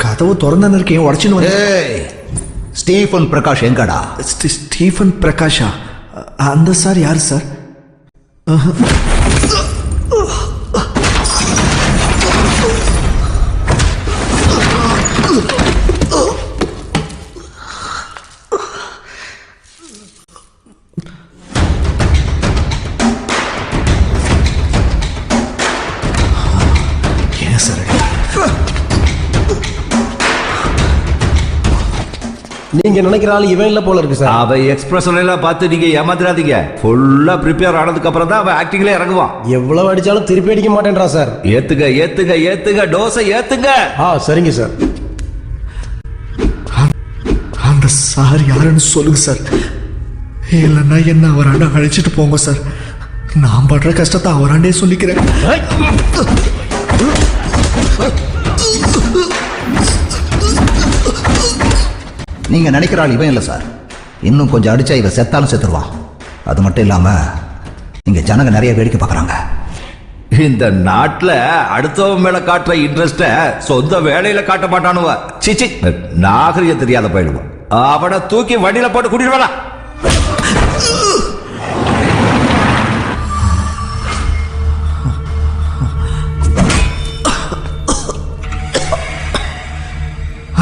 கதவு திறந்தானே இருக்கேன், உடச்சுன்னு வந்து. ஸ்டீஃபன் பிரகாஷ் எங்கடா? ஸ்டீஃபன் பிரகாஷா? அந்த சார் யாரு சார்? நீங்க நினைக்கிற ஆள் இவன் இல்ல போல இருக்கு சார். அவ எக்ஸ்பிரஷன் எல்லாம் பார்த்து நீங்க ஏமாத்திராதீங்க. ஃபுல்லா ப்ரிப்பேர் ஆனதுக்கு அப்புறம் தான் அவன் ஆக்டிங்ல இறங்குவான். எவ்வளவு அடிச்சாலும் திருப்பி அடிக்க மாட்டேன்றா சார். ஏத்துங்க ஏத்துங்க ஏத்துங்க, டோஸை ஏத்துங்க. சரிங்க சார். அந்த சார் யாருன்னு சொல்லுங்க சார். இல்லைன்னா என்ன அவராண்ட அழைச்சிட்டு போங்க சார். நான் படுற கஷ்டத்தை அவராண்டே சொல்லிக்கிறேன். நீங்க நினைக்கிற ஆள் இவன் இல்லை சார். இன்னும் கொஞ்சம் அடிச்சா இவன் செத்தாலும் செத்துருவான். அது மட்டும் இல்லாம இங்க ஜனங்க நிறைய வேடிக்கை பார்க்கறாங்க. இந்த நாட்டுல அடுத்தவன் மேல காட்டுற இன்ட்ரெஸ்ட சொந்த வேலையில காட்ட மாட்டானுவ. சிச்சி, நாகரிகம் தெரியாத போயிடுவான். அவனை தூக்கி வண்டியில போட்டு கூட்டிட்டு வரலாம்.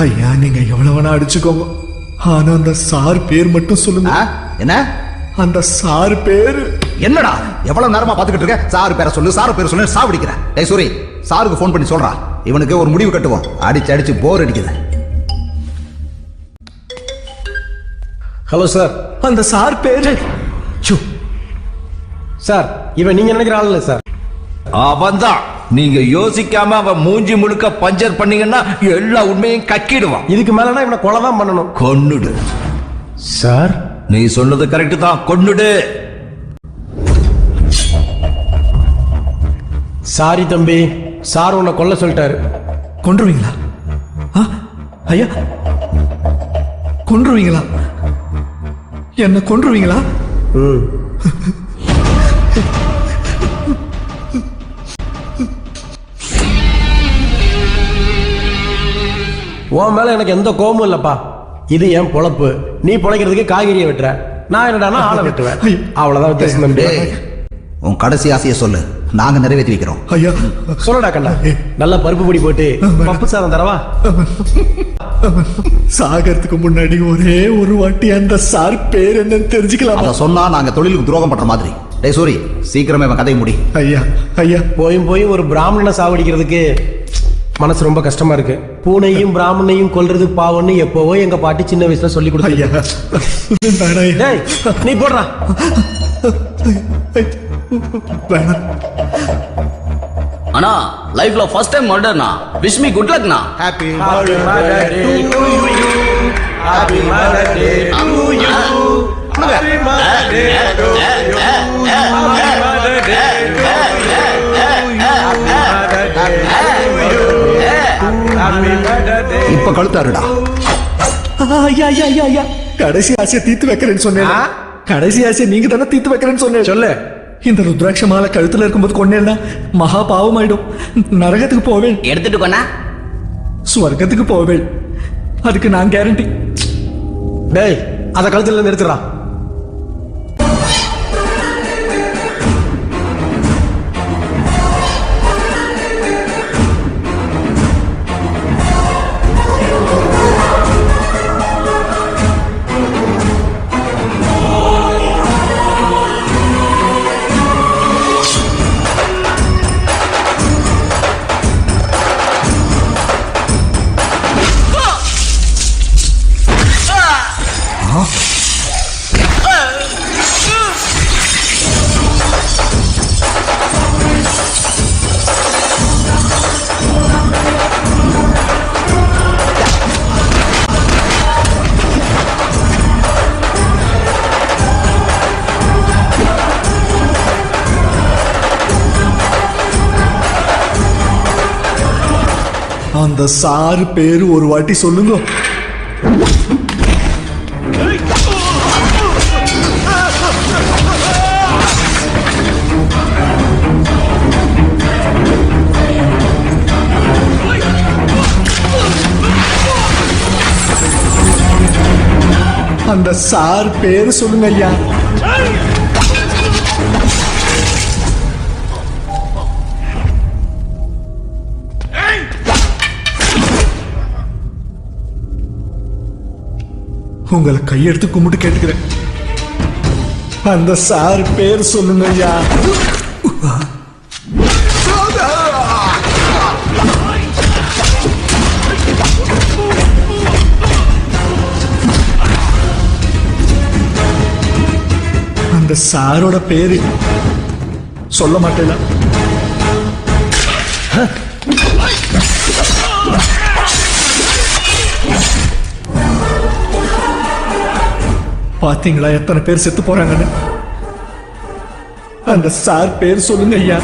ஐயா, நீங்க எவ்வளவுனா அடிச்சுக்கோங்க. ஆனா அந்த சார் பேர் மட்டும் சொல்லுங்க. என்ன? அந்த சார் பேர் என்னடா? எவ்வளவு நேரமா பாத்துக்கிட்டு இருக்க? சார் பேரை சொல்லு, சார் பேரை சொல்லு, சாவடிக்கிறேன். டேய் சூரி, சாருக்கு போன் பண்ணி சொல்றா. இவனுக்கு ஒரு முடிவு கட்டுவோம். அடிச்சு அடிச்சு போர் அடிக்குது. Hello sir. அந்த சார் பேரு சார், இவன் நீங்க நினைக்கிற ஆள் இல்ல சார். அவன்தான். நீங்க யோசிக்காம அவன் மூஞ்சி முழுக்க பஞ்சர் பண்ணீங்கன்னா எல்லா உண்மையும் கக்கிடுவான். இதுக்கு மேலனா இவனை கொலை தான் பண்ணணும். கொன்னுடு சார். நீ சொன்னது கரெக்ட் தான், கொன்னுடு. சாரி தம்பி, சார் உன்னை கொல்ல சொல்லிட்டாரு. கொன்றுவீங்களா? ஐயா, கொன்றுவீங்களா? என்ன கொன்றுவீங்களா? உன் மேல எனக்கு எந்த கோபமும் இல்லப்பா. இது என் பொழப்பு. நீ பொழைக்கிறதுக்கு காய்கறியை வெட்டுற, நான் என்னடானா ஆளை வெட்டுவேன். அவ்வளவுதான் வித்தியாசம் தம்பி. உன் கடைசி ஆசையை சொல்லு, நாங்க நிறைவேற்றி வைக்கிறோம். ஐயா சொல்லடா கண்ணா. நல்லா பருப்பு பொடி போட்டு பப்பு சாதம் தரவா? சாகறதுக்கு முன்னாடி ஒரே ஒரு வாட்டி அந்த சார் பேர் என்னன்னு தெரிஞ்சுக்கலாம். அத சொன்னா நாங்க தொழிலுக்கு துரோகம் பண்ற மாதிரி. டேய் சூரி, சீக்கிரமே அவன் கதையை முடி. ஐயா ஐயா, போய் ஒரு பிராமணனை சாவடிக்கிறதுக்கு மனசு ரொம்ப கஷ்டமா இருக்கு. பூனையும் பிராமணையும் கொல்றது பாவன்னு எப்பவோ எங்க பாட்டி சின்ன வயசுல சொல்லி கொடுத்தாங்க. நீ போடுறா. அண்ணா, லைஃப்ல ஃபர்ஸ்ட் டைம் மர்டர்னா. விஷ் மீ குட் லக்னா. Happy birthday to you. Happy birthday to you. Happy birthday to you. Happy birthday to you. இப்ப கழுத்தாருடா. ஐயா ஐயா ஐயா ஐயா, கடைசி ஆசையை தீர்த்து வைக்கிறேன்னு சொன்னேன். கடைசி ஆசையை நீங்க தானே தீர்த்து வைக்கிறேன்னு சொன்னேன். சொல்லு. இந்த ருத்ராட்ச மாலை கழுத்துல இருக்கும்போது கொண்டேன்னா மகா பாவம் ஆயிடும். நரகத்துக்கு போவேன். எடுத்துட்டு கொண்டா ஸ்வர்க்கத்துக்கு போவேன். அதுக்கு நான் கேரண்டி. டேய், அத கழுத்துல இருந்து எடுத்துறா. அந்த சார் பேரு ஒரு வாட்டி சொல்லுங்க. அந்த சார் பேரு சொல்லுங்க ஐயா. உங்களை கையெடுத்து கும்பிட்டு கேட்டுக்கிறேன். அந்த சார் பேர் சொல்லுங்க ஐயா. அந்த சாரோட பேரு சொல்ல மாட்டேல. பாத்தீங்களா எத்தனை பேர் செத்து போறாங்கன்னு? அந்த சார் பேர் சொல்லுங்க ஐயா.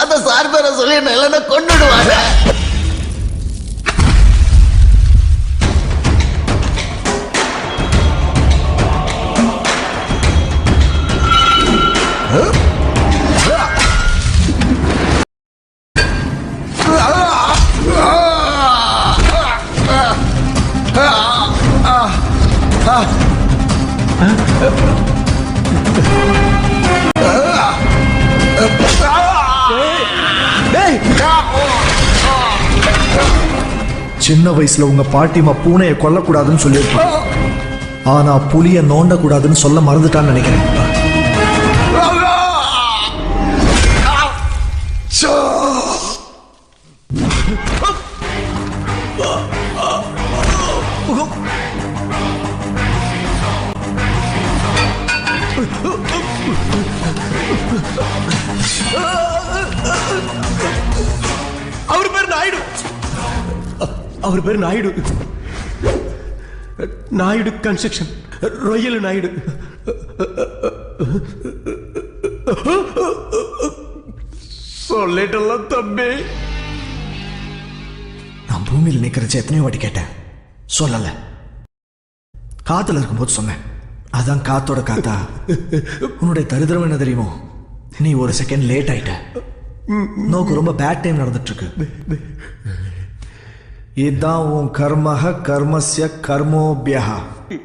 அந்த சார் பேரை சொல்லி என்ன கொண்டுடுவாங்க. சின்ன வயசுல உங்க பாட்டிமா பூனையை கொல்லக்கூடாதுன்னு சொல்லியிருப்பாங்க. ஆனா புலிய நோண்ட கூடாதுன்னு சொல்ல மறந்துட்டான்னு நினைக்கிறேன். அவர் பேர் நாயுடு. அவர் பேர் நாயுடு. நாயுடு கன்ஸ்ட்ரக்ஷன், ரொயல் நாயுடு. சொல்லிட்டலாம் தம்பி. நான் பூமியில் நிக்கிறச்சு எத்தனையோ வாட்டி கேட்டேன், சொல்லல. காத்துல இருக்கும்போது சொன்னேன். அதான் காத்தோட காத்தா. உன்னுடைய தரித்திரம் என்ன தெரியுமோ? நீ ஒரு செகண்ட் லேட் ஆயிட்ட. நோக்கு ரொம்ப பேட் டைம் நடந்துட்டு இருக்கு. இதுதான் உன் கர்மஹ கர்மஸ்ய கர்மோபியா.